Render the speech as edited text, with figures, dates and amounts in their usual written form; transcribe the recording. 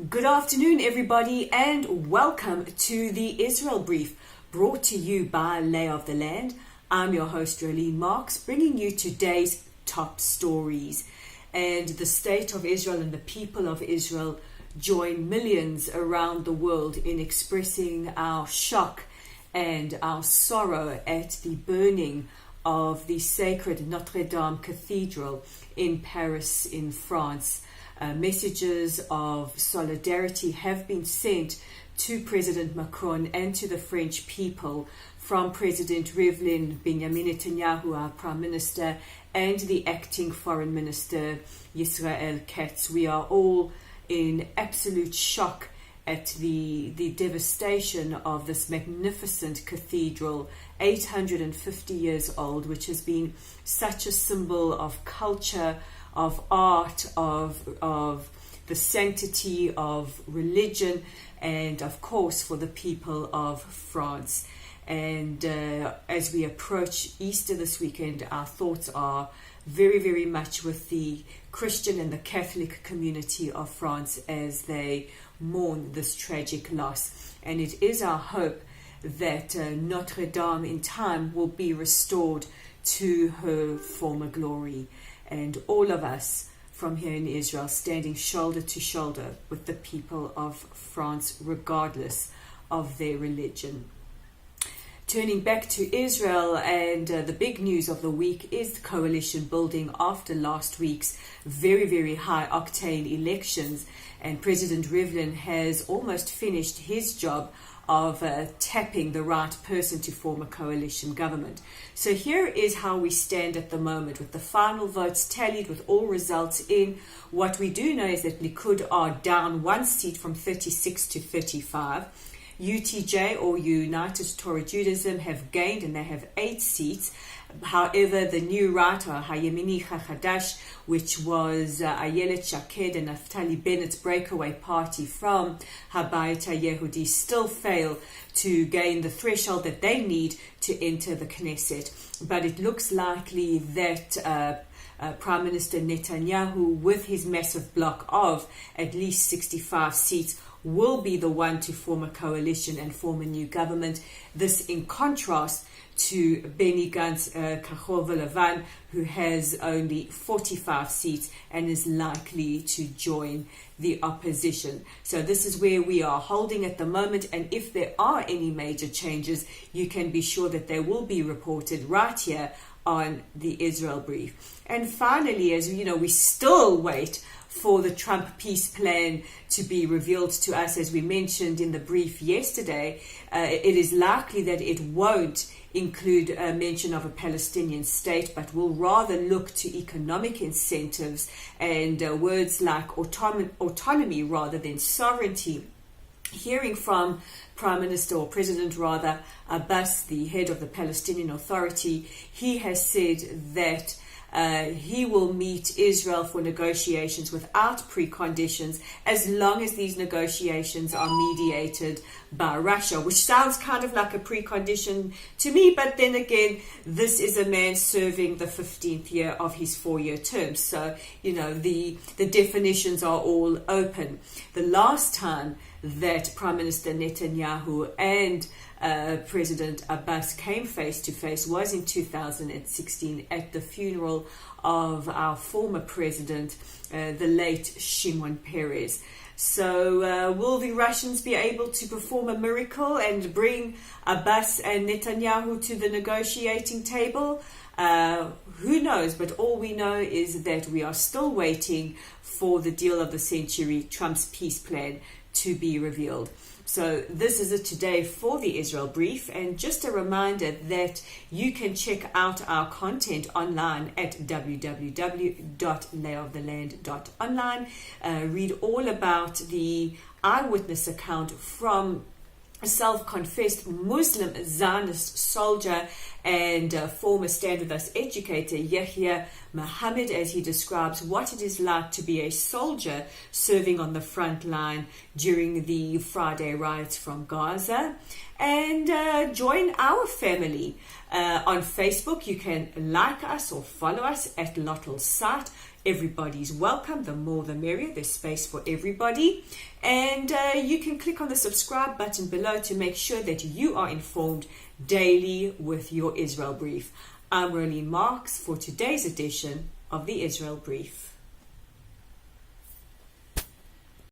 Good afternoon, everybody, and welcome to the Israel Brief, brought to you by Lay of the Land. I'm your host, Jolene Marks, bringing you today's top stories. And the state of Israel and the people of Israel join millions around the world in expressing our shock and our sorrow at the burning of the sacred Notre Dame Cathedral in Paris, in France. Messages of solidarity have been sent to President Macron and to the French people from President Rivlin Benjamin Netanyahu, our Prime Minister, and the acting Foreign Minister Israel Katz. We are all in absolute shock at the devastation of this magnificent cathedral, 850 years old, which has been such a symbol of culture, of art, of the sanctity of religion, and of course for the people of France. And as we approach Easter this weekend, our thoughts are very, very much with the Christian and the Catholic community of France as they mourn this tragic loss. And it is our hope that Notre Dame in time will be restored to her former glory. And all of us from here in Israel standing shoulder to shoulder with the people of France, regardless of their religion. Turning back to Israel, and the big news of the week is the coalition building after last week's very, very high octane elections. And President Rivlin has almost finished his job of tapping the right person to form a coalition government. So here is how we stand at the moment with the final votes tallied, with all results in. What we do know is that Likud are down one seat from 36 to 35. UTJ, or United Torah Judaism, have gained and they have 8 seats. However, the new right, or Hayemini Chadash, which was Ayelet Shaked and Naftali Bennett's breakaway party from Habayit Yehudi, still fail to gain the threshold that they need to enter the Knesset. But it looks likely that Prime Minister Netanyahu, with his massive block of at least 65 seats, will be the one to form a coalition and form a new government. This in contrast to Benny Gantz, Kachol V'Levan, who has only 45 seats and is likely to join the opposition. So this is where we are holding at the moment, and if there are any major changes, you can be sure that they will be reported right here on the Israel Brief. And finally, as you know, we still wait for the Trump peace plan to be revealed to us. As we mentioned in the brief yesterday, it is likely that it won't include a mention of a Palestinian state, but will rather look to economic incentives and words like autonomy rather than sovereignty. Hearing from Prime Minister, or President rather, Abbas, the head of the Palestinian Authority, he has said that he will meet Israel for negotiations without preconditions, as long as these negotiations are mediated by Russia, which sounds kind of like a precondition to me. But then again, this is a man serving the 15th year of his 4-year term. So, you know, the definitions are all open. The last time that Prime Minister Netanyahu and President Abbas came face to face was in 2016 at the funeral of our former president, the late Shimon Peres. So will the Russians be able to perform a miracle and bring Abbas and Netanyahu to the negotiating table? Who knows? But all we know is that we are still waiting for the deal of the century, Trump's peace plan, to be revealed. So this is it today for the Israel Brief, and just a reminder that you can check out our content online at www.layoftheland.online. Read all about the eyewitness account from a self-confessed Muslim Zionist soldier and former Stand With Us educator Yahya Mohammed, as he describes what it is like to be a soldier serving on the front line during the Friday riots from Gaza. And join our family on Facebook. You can like us or follow us at Lottel's site. Everybody's welcome. The more the merrier. There's space for everybody. And you can click on the subscribe button below to make sure that you are informed daily with your Israel Brief. I'm Rolene Marks for today's edition of the Israel Brief.